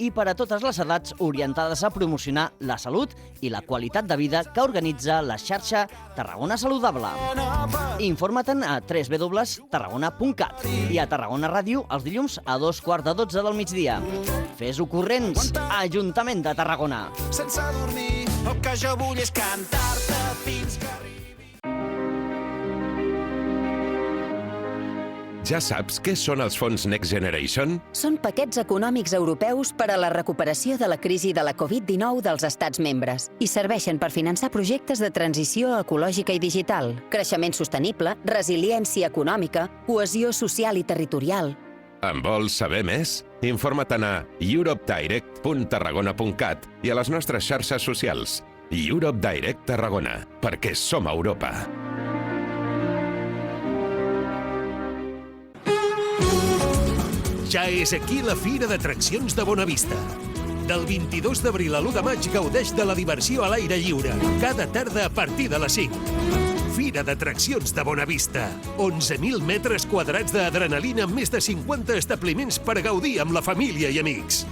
i per a totes les edats orientades a promocionar la salut i la qualitat de vida que organitza la xarxa Tarragona Saludable. Informa't-en a www.tarragona.cat i a Tarragona Ràdio els dilluns a 2:15 del migdia. Fes-ho corrents, Ajuntament de Tarragona. Sense dormir, el que jo vull és cantar-te fins que arribi. Ja saps què són els fons Next Generation? Són paquets econòmics europeus per a la recuperació de la crisi de la Covid-19 dels estats membres i serveixen per finançar projectes de transició ecològica i digital, creixement sostenible, resiliència econòmica, cohesió social i territorial. En vols saber més? Informa-te'n a europedirect.tarragona.cat i a les nostres xarxes socials. Europe Direct Tarragona, perquè som Europa. Ja és aquí la Fira d'Atraccions de Bonavista. Del 22 d'abril a l'1 de maig gaudeix de la diversió a l'aire lliure, cada tarda a partir de les 5. Fira d'Atraccions de Bonavista. 11.000 metres quadrats d'adrenalina amb més de 50 establiments per gaudir amb la família i amics.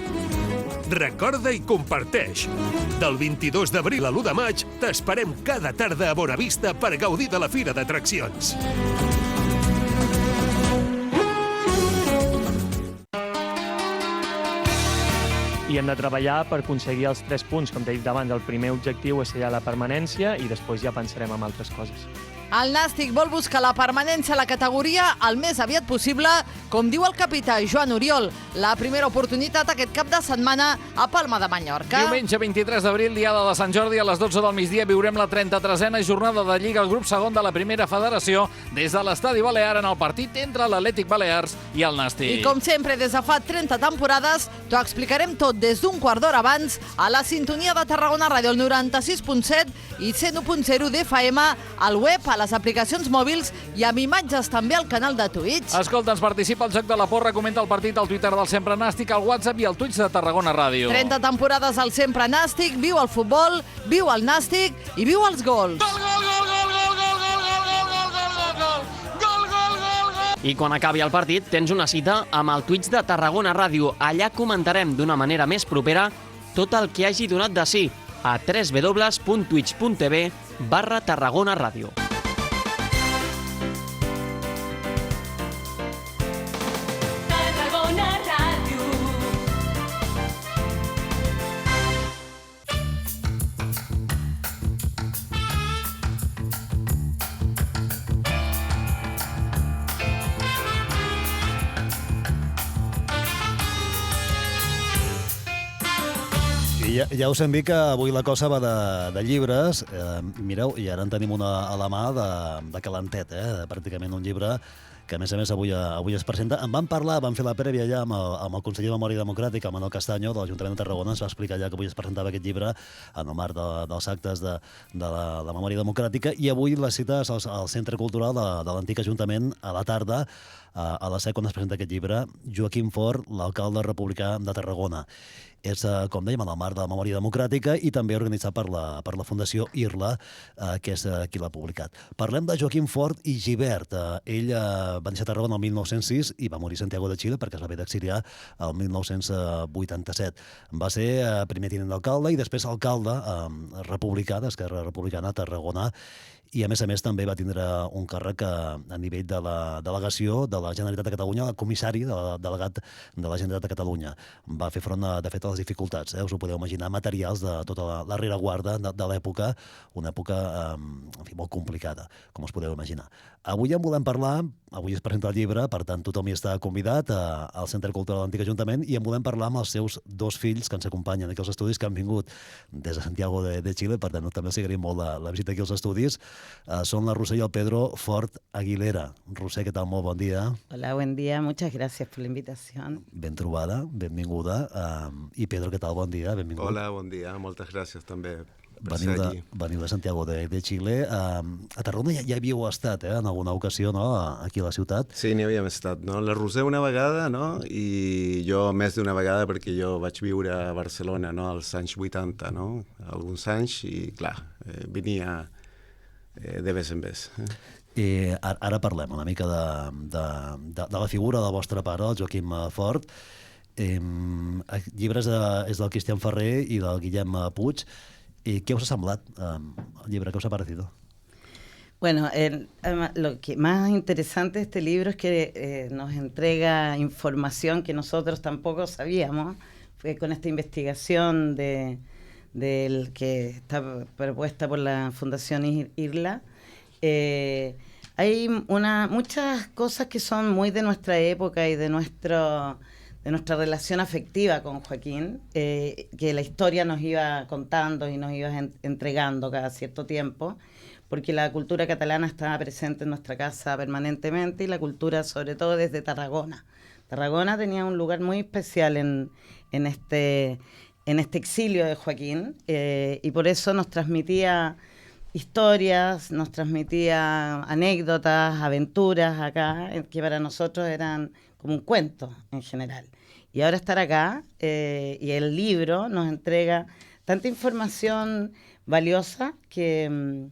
Recorda i comparteix. Del 22 d'abril a l'1 de maig t'esperem cada tarda a Bonavista per gaudir de la Fira d'Atraccions. I hem de treballar per aconseguir els 3 punts. Com t'he dit abans, el primer objectiu és la permanència i després ja pensarem en altres coses. El Nàstic vol buscar la permanència a la categoria el més aviat possible, com diu el capità Joan Oriol. La primera oportunitat aquest cap de setmana a Palma de Mallorca. Diumenge 23 d'abril, diada de Sant Jordi, a les 12 del migdia, viurem la 33a jornada de Lliga al grup segon de la primera federació des de l'Estadi Balear en el partit entre l'Atlètic Balears i el Nàstic. I com sempre, des de fa 30 temporades, t'ho explicarem tot des d'un quart d'hora abans a la sintonia de Tarragona Ràdio, el 96.7 i 101.0 d'FM, al web, a les aplicacions mòbils i amb imatges també al canal de Twitch. Escolta'ns, participa al Joc de la Porra, comenta el partit al Twitter del Sempre Nàstic, al WhatsApp i al Twitch de Tarragona Ràdio. 30 temporades al Sempre Nàstic, viu el futbol, viu el Nàstic i viu els gols. Gol, gol, gol, gol, gol, gol, gol, gol, gol, gol, gol, gol, gol, gol, gol, gol. I quan acabi el partit tens una cita amb el Twitch de Tarragona Ràdio. Allà comentarem d'una manera més propera tot el que hagi donat de sí a www.twitch.tv/Tarragona Ràdio. Ja us hem dit que avui la cosa va de llibres. Mireu, i ara en tenim una a la mà de calentet, pràcticament un llibre que a més avui es presenta. En vam parlar, vam fer la prèvia ja amb el conseller de Memòria Democràtica, Manuel Castaño, de l'Ajuntament de Tarragona. Ens va explicar ja que avui es presentava aquest llibre en el marc dels actes de la Memòria Democràtica, i avui la cita és al Centre Cultural de l'antic Ajuntament a la tarda, a les 7, quan es presenta aquest llibre, Joaquim Fort, l'alcalde republicà de Tarragona. És, com dèiem, en el marc de la Memòria Democràtica i també organitzat per la Fundació IRLA, que és qui l'ha publicat. Parlem de Joaquim Fort i Gibert. Ell va néixer a Tarragona el 1906 i va morir a Santiago de Xile perquè es va haver d'exiliar el 1987. Va ser primer tinent d'alcalde i després alcalde republicà d'Esquerra Republicana a Tarragona, i a més també va tindre un càrrec a nivell de la delegació de la Generalitat de Catalunya, comissari delegat de la Generalitat de Catalunya. Va fer front, de fet, a les dificultats, us ho podeu imaginar, materials de tota la rereguarda de l'època, una època molt complicada, com us podeu imaginar. Avui en volem parlar, avui es presenta el llibre, per tant tothom hi està convidat al Centre Cultural de l'Antic Ajuntament, i en volem parlar amb els seus 2 fills que ens acompanyen aquí als estudis, que han vingut des de Santiago de Xile, per tant també els agraïm molt la visita aquí als estudis. Són la Roser i el Pedro Fort Aguilera. Roser, què tal? Molt bon dia. Hola, buen día. Muchas gracias por la invitación. Ben trobada, benvinguda. I Pedro, què tal? Bon dia, benvingut. Hola, bon dia. Moltes gràcies també per ser aquí. Veniu de Santiago de Xile. A Tarragona ja havíeu estat, en alguna ocasió, no?, aquí a la ciutat. Sí, n'hi havíem estat, no? La Roser una vegada, no?, i jo més d'una vegada, perquè jo vaig viure a Barcelona, no?, als anys 80, no?, alguns anys, i clar, venia de vez en vez. Ara parlem una mica de la figura del vostre pare, el Joaquim Fort. Llibres és del Cristian Ferrer i del Guillem Puig. I què us ha semblat el llibre? ¿Qué os ha parecido? Bueno, lo que más interesante de este libro es que nos entrega información que nosotros tampoco sabíamos. Fue con esta investigación del que está propuesta por la Fundación IRLA. Hay muchas cosas que son muy de nuestra época y de nuestra relación afectiva con Joaquín, que la historia nos iba contando y nos iba entregando cada cierto tiempo, porque la cultura catalana estaba presente en nuestra casa permanentemente y la cultura sobre todo desde Tarragona. Tarragona tenía un lugar muy especial en este exilio de Joaquín, y por eso nos transmitía historias, nos transmitía anécdotas, aventuras acá, que para nosotros eran como un cuento en general. Y ahora estar acá, y el libro nos entrega tanta información valiosa que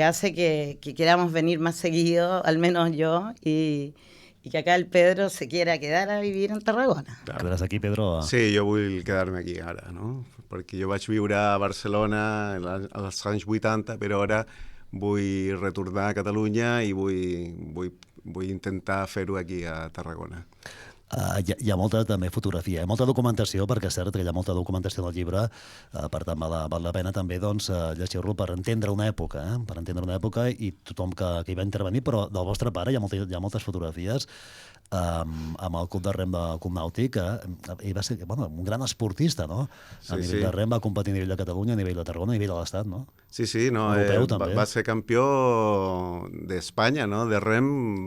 hace que queramos venir más seguido, al menos yo, y que acá el Pedro se quiera quedar a vivir en Tarragona. Quedaràs aquí, Pedro? Sí, jo vull quedar-me aquí ara, no? Perquè jo vaig viure a Barcelona als anys 80, però ara vull retornar a Catalunya i vull intentar fer-ho aquí a Tarragona. Hi ha molta també fotografia, molta documentació, perquè és cert que hi ha molta documentació del llibre, per tant val la pena també llegir-lo per entendre una època, i tothom que hi va intervenir, però del vostre pare hi ha moltes fotografies amb el club de rem del Club Nàutic, ell va ser un gran esportista, no? A nivell de rem va competir a nivell de Catalunya, a nivell de Tarragona, a nivell de l'Estat, no? Sí, no, va ser campió d'Espanya, no? De rem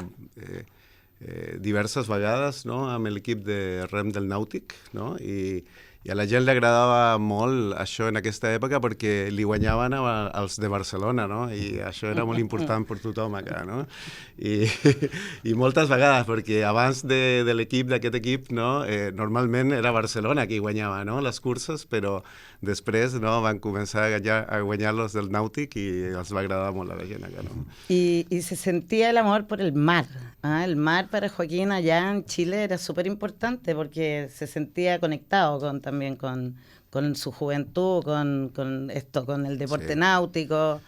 diverses vegades, no? Amb l'equip de rem del Nàutic, no? I a la gent li agradava molt això en aquesta època perquè li guanyaven els de Barcelona, no? I això era molt important per tothom acá, no? I moltes vegades, perquè abans de l'equip, d'aquest equip, no? Normalment era Barcelona qui guanyava, no? Les curses, però després van començar a guanyar-los del Nàutic i els va agradar molt a la gent acá, no? Y se sentía el amor por el mar. El mar para Joaquín allá en Chile era súper importante porque se sentía conectado también con su juventud, con el deporte náutico.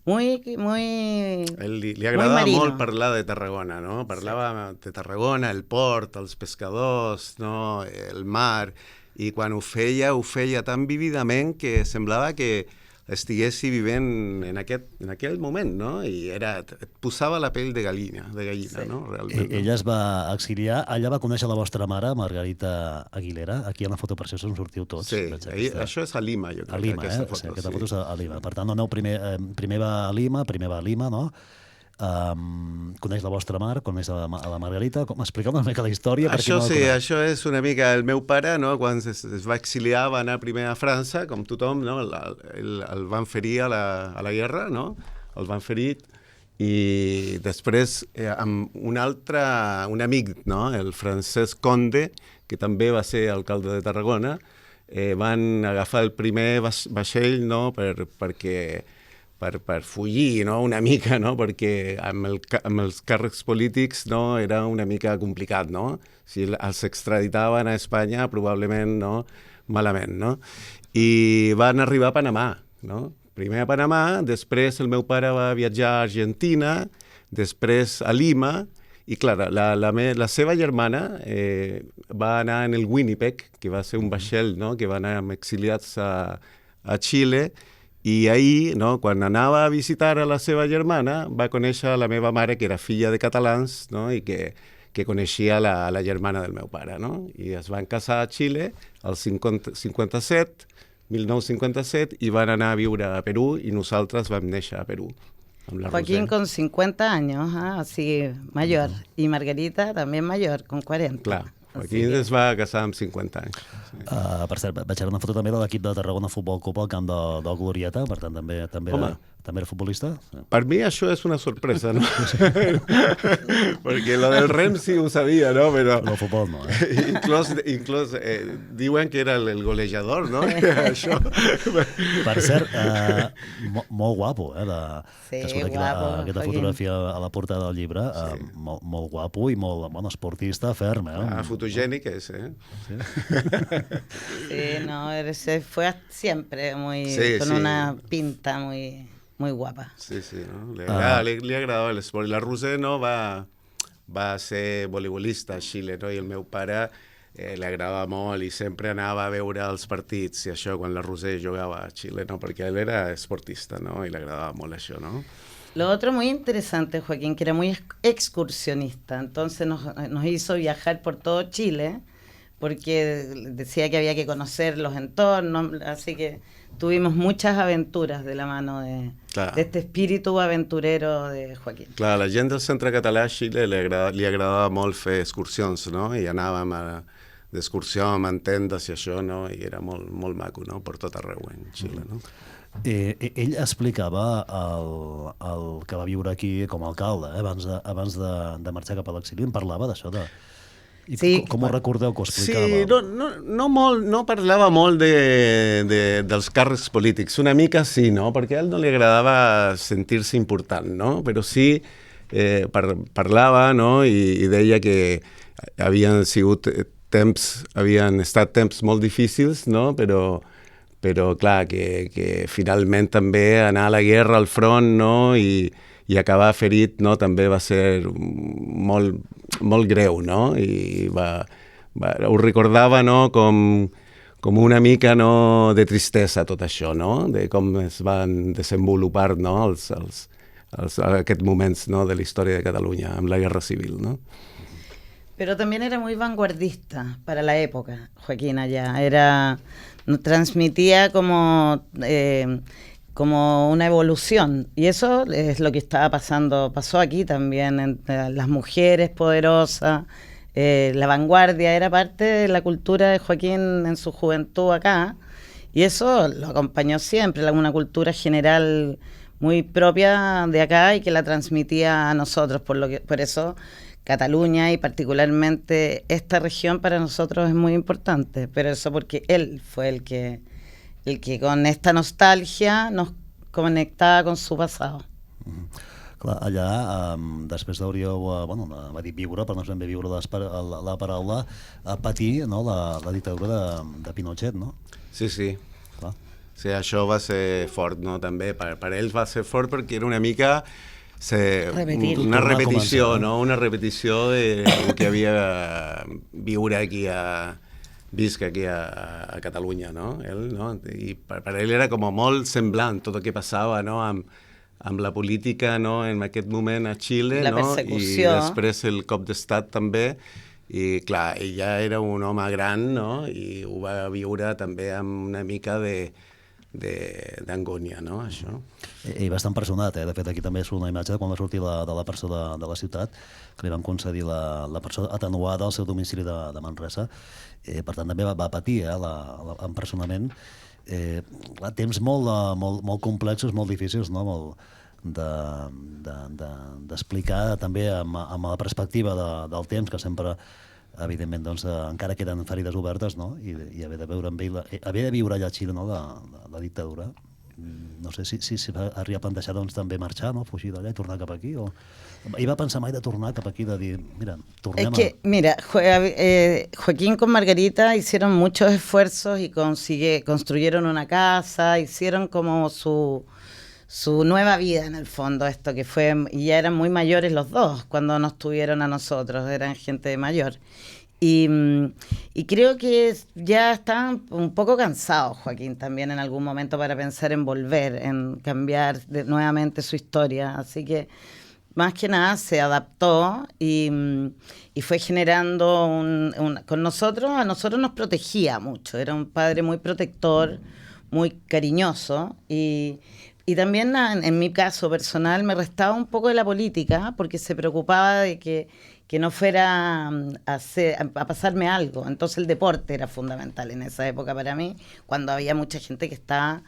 Li agradava molt parlar de Tarragona, no? Parlava de Tarragona, el port, els pescadors, no? El mar, i quan ho feia tan vividament que semblava que estiguessi vivint en aquell moment, no? I et posava la pell de gallina, no? Realment. Ella es va exiliar, allà va conèixer la vostra mare, Margarita Aguilera, aquí en la foto per això us sortiu tots. Sí, això és a Lima, jo crec. A Lima, aquesta foto és a Lima. Per tant, aneu primer va a Lima, no? Coneix la vostra mare, coneix a la Margarita. Explica una mica la història. Això sí, això és una mica el meu pare, no? Quan es va exiliar va anar primer a França, com tothom, no? El van ferir a la guerra, no? El van ferir i després amb un amic, no? El Francesc Conde, que també va ser alcalde de Tarragona, van agafar el primer vaixell, no? Per fugir, no? Una mica, no? Perquè amb els càrrecs polítics, no? Era una mica complicat, no? Si els extraditaven a Espanya, probablement, no? Malament, no? I van arribar a Panamà, no? Primer a Panamà, després el meu pare va viatjar a Argentina, després a Lima, i clar, la seva germana va anar en el Winnipeg, que va ser un vaixell, no? Que va anar exiliats a Xile, i ahir, no, quan anava a visitar a la seva germana, va conèixer la meva mare, que era filla de catalans, no, i que coneixia la germana del meu pare, no? I es van casar a Xile el 1957, i van anar a viure a Perú, i nosaltres vam néixer a Perú. Joaquín con 50 años, así mayor, y Margarita también mayor, con 40. Clar. Joaquín es va casar amb 50 anys. Per cert, vaig veure una foto també de l'equip de Tarragona Futbol Club al camp del Glorieta, per tant també també era futbolista? Per mi això és una sorpresa, no? Perquè lo del rem sí ho sabia, no? Però el futbol no, inclús diuen que era el golejador, no? Això. Per cert, molt guapo, Sí, que surt aquí aquesta fotografia a la portada del llibre, molt guapo i molt esportista, ferm, Fotogènic és, Sí, no, fue siempre con una pinta muy guapa. Sí, no? Li agradava l'esport. I la Roser no, va ser voleibolista a Xile, no? I el meu pare li agradava molt i sempre anava a veure els partits i això quan la Roser jugava a Xile, no? Perquè ell era esportista, no? I li agradava molt això, no? Lo otro muy interesante, Joaquín, que era muy excursionista, entonces nos hizo viajar por todo Chile, porque decía que había que conocer los entornos, así que tuvimos muchas aventuras de la mano de este espíritu aventurero de Joaquín. Clar, la gent del centre català a Xile li agradava molt fer excursions, no? I anàvem d'excursió amb tendes i això, no? I era molt maco, no? Per tot arreu en Xile, no? Ell explicava el que va viure aquí com a alcalde, abans de marxar cap a l'exili. En parlava d'això com ho recordeu que ho explicava? Sí, no parlava molt dels càrrecs polítics, una mica sí, no? Perquè a ell no li agradava sentir-se important, no? Però sí parlava, no? I deia que havien estat temps molt difícils, no? Però clar, que finalment també anar a la guerra al front, no? I acabar ferit, no? També va ser molt greu, no? I ho recordava, no? Com una mica, no? De tristesa tot això, no? De com es van desenvolupar, no? Aquests moments, no? De la història de Catalunya amb la Guerra Civil, no? Pero también era muy vanguardista para la época, Joaquín, allá. Transmitía como una evolución. Y eso es lo que pasó aquí también, las mujeres poderosas, la vanguardia, era parte de la cultura de Joaquín en su juventud acá. Y eso lo acompañó siempre, una cultura general muy propia de acá y que la transmitía a nosotros, por eso Cataluña y particularmente esta región para nosotros es muy importante, pero eso porque él fue el que con esta nostalgia nos conectava con su pasado. Clar, allà, després d'hauríeu, va dir viure, però no és ben bé viure la paraula, patir, no, la dictadura de Pinochet, no? Sí. Clar. Sí, això va ser fort, no? També per ells va ser fort perquè era una mica una repetició, no? Una repetició del que havia viure aquí visc aquí a Catalunya, no? Ell, no? I per ell era com molt semblant tot el que passava, no? Amb la política, no? En aquest moment a Xile, la persecució. I després el cop d'estat també. I clar, ell ja era un home gran, no? I ho va viure també amb una mica d'angònia, no? Això. Ell va estar empresonat, de fet aquí també surt una imatge de quan va sortir de la presó de la ciutat, que li van concedir la presó atenuada al seu domicili de Manresa. Per tant també va patir l'empresonament. Temps molt complexos, molt difícils, no? D'explicar també amb la perspectiva del temps, que sempre evidentment doncs, encara queden ferides obertes, no? I haver de viure allà a Xile, no? la dictadura. No sé si arriba a plantejar doncs, també marxar, no? Fugir d'allà i tornar cap aquí, o ell va pensar mai de tornar cap aquí, de dir, mira, tornem Mira, Joaquín con Margarita hicieron muchos esfuerzos y construyeron una casa, hicieron como su nueva vida en el fondo, esto que fue, y ya eran muy mayores los dos cuando nos tuvieron a nosotros, eran gente mayor. Y creo que ya estaban un poco cansados, Joaquín, también en algún momento para pensar en volver, en cambiar nuevamente su historia. Así que más que nada se adaptó y fue generando con nosotros, a nosotros nos protegía mucho. Era un padre muy protector, muy cariñoso y también en mi caso personal me restaba un poco de la política porque se preocupaba de que no fuera a pasarme algo. Entonces el deporte era fundamental en esa época para mí, cuando había mucha gente que estaba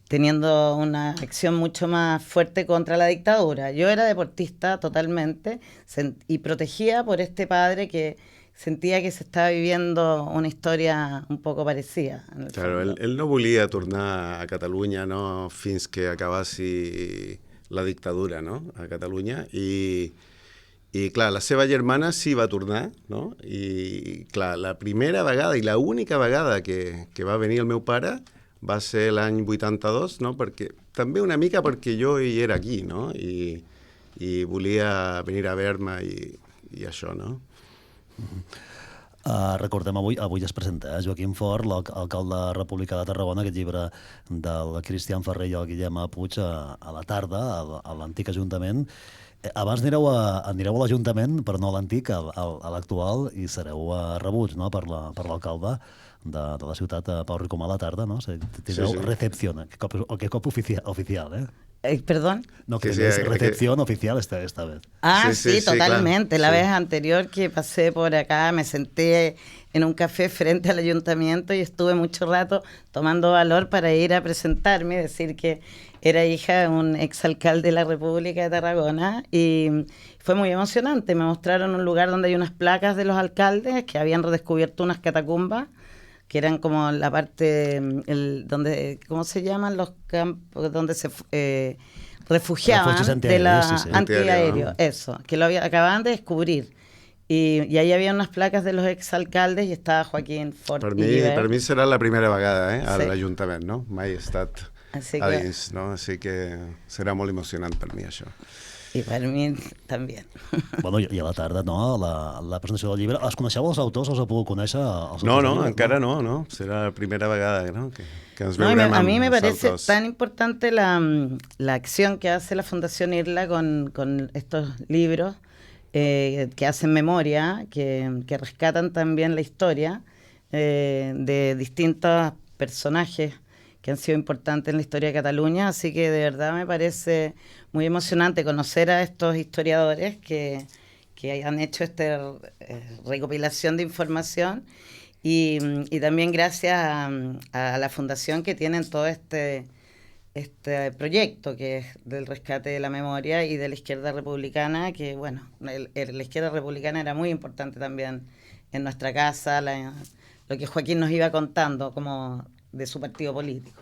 teniendo una acción mucho más fuerte contra la dictadura. Yo era deportista totalmente y protegida por este padre que sentía que se estava viviendo una història un poc parecida. Claro, ell no volia tornar a Catalunya, no, fins que acabassi la dictadura, no, a Catalunya, i clar, la seva germana sí va tornar, no? I clar, la primera vegada i la única vegada que va venir el meu pare va ser l'any 82, no? Perquè, també una mica perquè jo hi era aquí, no? I volia venir a veure-me i això, no? Recordem, avui es presenta Joaquim Fort, l'alcalde republicà de Tarragona, aquest llibre del Cristian Ferrer i el Guillem Puig a la tarda, a l'antic Ajuntament. Abans anireu a l'Ajuntament, però no a l'antic, a l'actual, i sereu rebuts, no?, per l'alcalde de la ciutat, Pau Ricomà, a la tarda, no? Tindreu recepción, que cop oficial, ¿Perdón? No, que es recepción oficial esta vez. Sí, totalmente. Claro. La vez anterior que pasé por acá me senté en un café frente al ayuntamiento y estuve mucho rato tomando valor para ir a presentarme y decir que era hija de un exalcalde de la República de Tarragona, y fue muy emocionante. Me mostraron un lugar donde hay unas placas de los alcaldes que habían redescubierto unas catacumbas que eran como la parte, donde, ¿cómo se llaman los campos? Donde se refugiaban de la antiaéreo, eso, que acababan de descubrir. Y ahí había unas placas de los exalcaldes y estaba Joaquín Fort. Per mi serà la primera vegada a l'Ajuntament, no? Mai he estat a dins, no? Així que serà molt emocionant per mi, això. I per mi també. Bueno, i a la tarda, no?, la presentació del llibre. Els coneixeu els autors? Els heu pogut conèixer? No, encara no. Serà la primera vegada, ¿no?, que ens veurem amb els autors. A mí me parece tan importante la acción que hace la Fundación Irla con estos libros que hacen memoria, que rescatan también la historia de distintos personajes que han sido importantes en la historia de Cataluña, así que de verdad me parece muy emocionante conocer a estos historiadores que han hecho esta recopilación de información y también gracias a la fundación que tienen todo este proyecto que es del rescate de la memoria y de la izquierda republicana, que bueno, la izquierda republicana era muy importante también en nuestra casa, lo que Joaquín nos iba contando como de su partido político.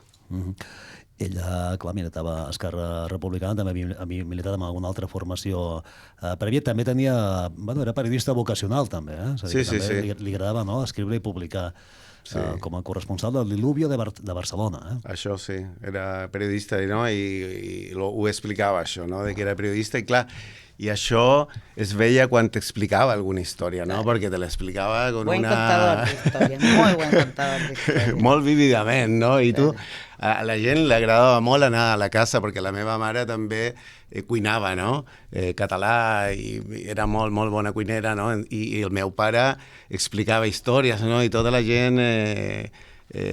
Ella, clar, militava a Esquerra Republicana, també havia militat en alguna altra formació prèvia, també tenia... Bueno, era periodista vocacional, també, Sí. Li agradava, no?, escriure i publicar com a corresponsal de l'Iluvio de Barcelona. Això sí, era periodista, no?, i ho explicava, això, no?, de que era periodista, i clar, i això es veia quan t'explicava alguna història, no?, perquè te l'explicava con buen contador d'història, molt buen contador d'història. Molt vívidament, no?, i tu... A la gent li agradava molt anar a la casa, perquè la meva mare també cuinava, no?, català, i era molt bona cuinera, no?, i el meu pare explicava històries, no?, i tota la gent...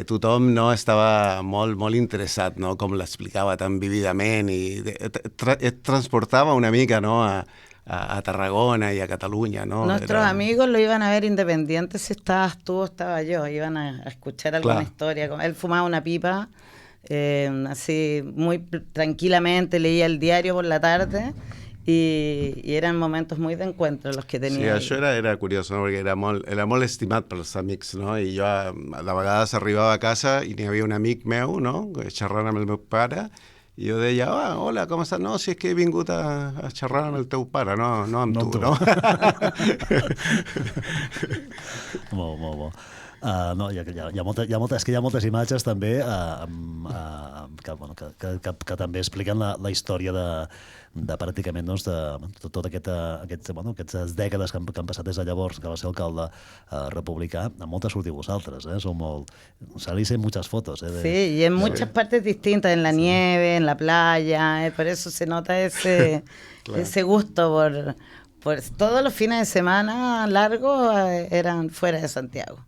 tothom no estava molt interessat, no?, com l'explicava tan vívidament, i et transportava una mica, no?, a Tarragona y a Cataluña, ¿no? Nuestros amigos lo iban a ver independiente si estabas tú o estaba yo, iban a escuchar alguna historia. Él fumaba una pipa, así muy tranquilamente, leía el diario por la tarde y eran momentos muy de encuentro los que tenia. Sí, això era curiós, no?, perquè era molt estimat pels amics, no?, i jo de vegades arribava a casa i n'hi havia un amic meu, no?, xerrant amb el meu pare, i jo deia, hola, com estàs? No, si és que he vingut a xerrar amb el teu pare, no amb tu, no? Molt bo. No, hi ha moltes imatges també que també expliquen la història de pràcticament de tot aquestes dècades que han passat des de llavors, que va ser alcalde republicà. En moltes sortiu vosaltres, son molt... Salís en muchas fotos. Sí, y en muchas partes distintas, en la nieve, en la playa, por eso se nota ese gusto por todos los fines de semana largos eran fuera de Santiago.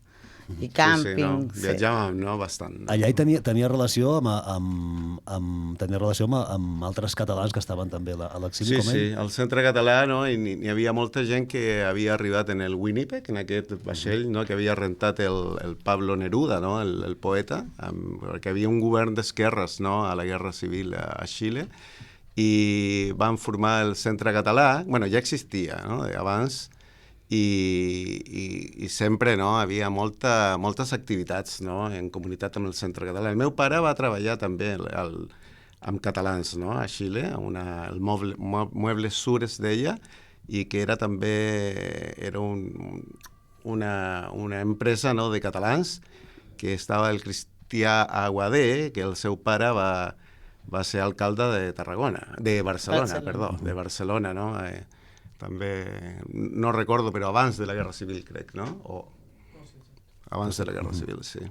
i càmping. Sí, viatjàvem, no? Bastant. Allà hi tenia relació amb altres catalans que estaven també a l'exili, com ell? Sí, al centre català, no? I hi havia molta gent que havia arribat en el Winnipeg, en aquest vaixell, no? Que havia rentat el Pablo Neruda, no? El poeta, perquè havia un govern d'esquerres, no? A la Guerra Civil a Xile, i van formar el centre català, bueno, ja existia, no? Abans, i sempre, no? Havia moltes activitats, no? En comunitat amb el centre català. El meu pare va treballar també amb catalans, no? A Xile, el Muebles Sur es deia, i que era també una empresa, no? De catalans, que estava el Cristià Aguadé, que el seu pare va ser alcalde de Barcelona, no? També, no recordo, però abans de la Guerra Civil, crec, no? Abans de la Guerra Civil, sí.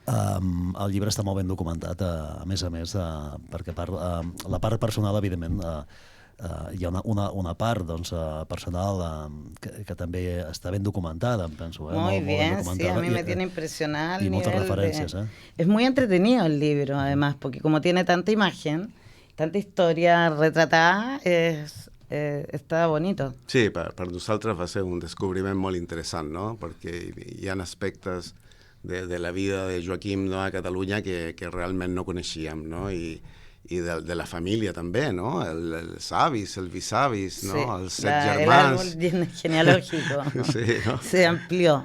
El llibre està molt ben documentat, a més, perquè la part personal, evidentment, hi ha una part personal que també està ben documentada, em penso. Muy bien, sí, a mí me tiene impresionado. Y muchas referencias. Es muy entretenido el libro, además, porque como tiene tanta imagen, tanta historia retratada, està bonito. Sí, per nosaltres va ser un descobriment molt interessant, no? Perquè hi ha aspectes de la vida de Joaquim, no? A Catalunya que realment no coneixíem, no? I de la família també, no? Els avis, els bisavis, no? Sí, els 7 germans. El árbol genealógico Sí, no? se amplió.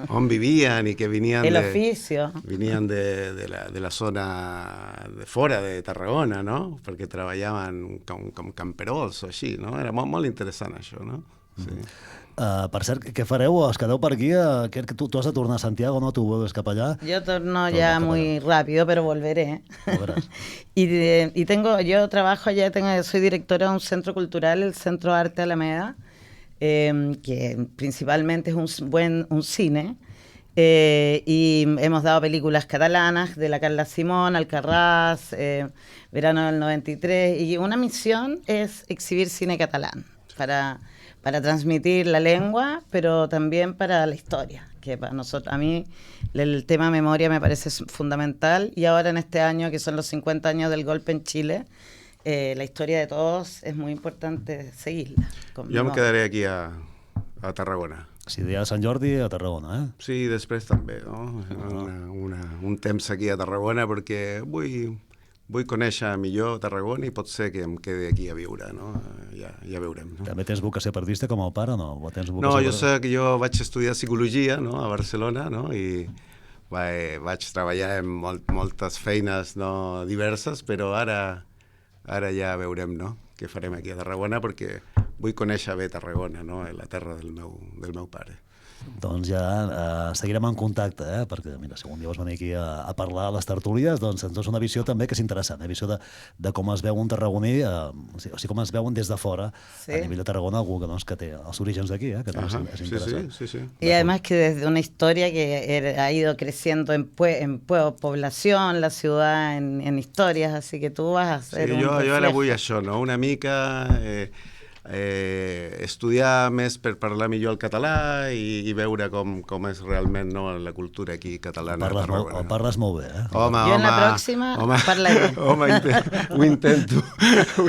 On vivien i que venien venien de la zona de fora de Tarragona, no? Perquè treballaven com camperols o així, no? Era molt interessant això, no? Sí. Per cert, què fareu? Es quedeu per aquí? Crec que tu has de tornar a Santiago, ¿no? Tu vuelves cap allá. Yo torno ya muy rápido, pero volveré. Yo trabajo allá, soy directora de un centro cultural, el Centro Arte Alameda, que principalmente es un cine, y hemos dado películas catalanas de la Carla Simón, Alcarrás, verano del 93, y una misión es exhibir cine catalán para transmitir la lengua, pero también para la historia, que para nosotros, a mí el tema memoria me parece fundamental, y ahora en este año, que son los 50 años del golpe en Chile, la historia de todos es muy importante seguirla. Jo em quedaré aquí a Tarragona. Si dia de Sant Jordi, a Tarragona, eh? Sí, després també, no? Un temps aquí a Tarragona, perquè vull conèixer millor Tarragona i pot ser que em quedi aquí a viure, no? Ja veurem. No? També tens vocació periodista com el pare, no? No, jo vaig estudiar psicologia, no? A Barcelona, no? I vaig treballar en moltes feines, no? Diverses, però ara ja veurem, no? Què farem aquí a Tarragona, perquè vull conèixer bé Tarragona, no? La terra del meu pare. Doncs ja seguirem en contacte, perquè mira, si un dia vas venir aquí a parlar a les tertúlies, doncs ens dones una visió també que és interessant, visió de com es veu un tarragoní, o sigui, com es veuen des de fora, a nivell de Tarragona, algú que té els orígens d'aquí, que també és interessant. Sí. Y además que desde una historia que ha ido creciendo en población, la ciudad en historias, así que tú vas a hacer un reflejo. Jo ara vull això, no? Una mica estudiar més per parlar millor el català i veure com és realment, no, la cultura aquí catalana. El parles molt bé, jo en la pròxima parlaré. Home, ho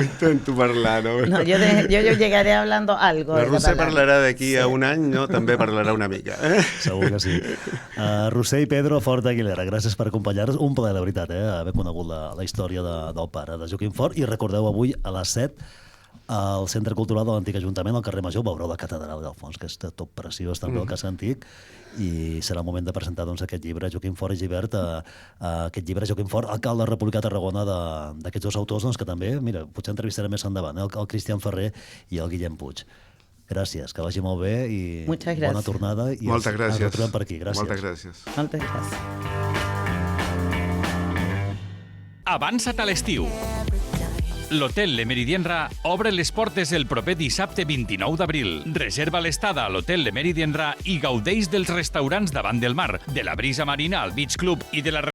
intento parlar, no? No, yo llegaré hablando algo la de Roser català. parlarà d'aquí a un any, no? També parlarà una mica. Segur que sí. Roser i Pedro Fort Aguilera, gràcies per acompanyar-nos. Un plaer, de veritat, haver conegut la història del pare de Joaquim Fort. I recordeu, avui a les 7 al Centre Cultural de l'Antic Ajuntament, al carrer Major, veureu la catedral d'Alfons, que és tot preciós, també el cas antic, i serà el moment de presentar aquest llibre, Joaquim Fort i Gibert, aquest llibre, Joaquim Fort, alcalde republicà de Tarragona, d'aquests dos autors, que també, mira, potser entrevistarem més endavant, el Cristian Ferrer i el Guillem Puig. Gràcies, que vagi molt bé i bona tornada. Moltes gràcies. Ens retrobem per aquí. Gràcies. Moltes gràcies. Moltes gràcies. Avança't a l'estiu. L'Hotel Le Méridien-Rà obre les portes el proper dissabte 29 d'abril. Reserva l'estada a l'Hotel Le Méridien-Rà i gaudeix dels restaurants davant del mar, de la brisa marina al Beach Club i de la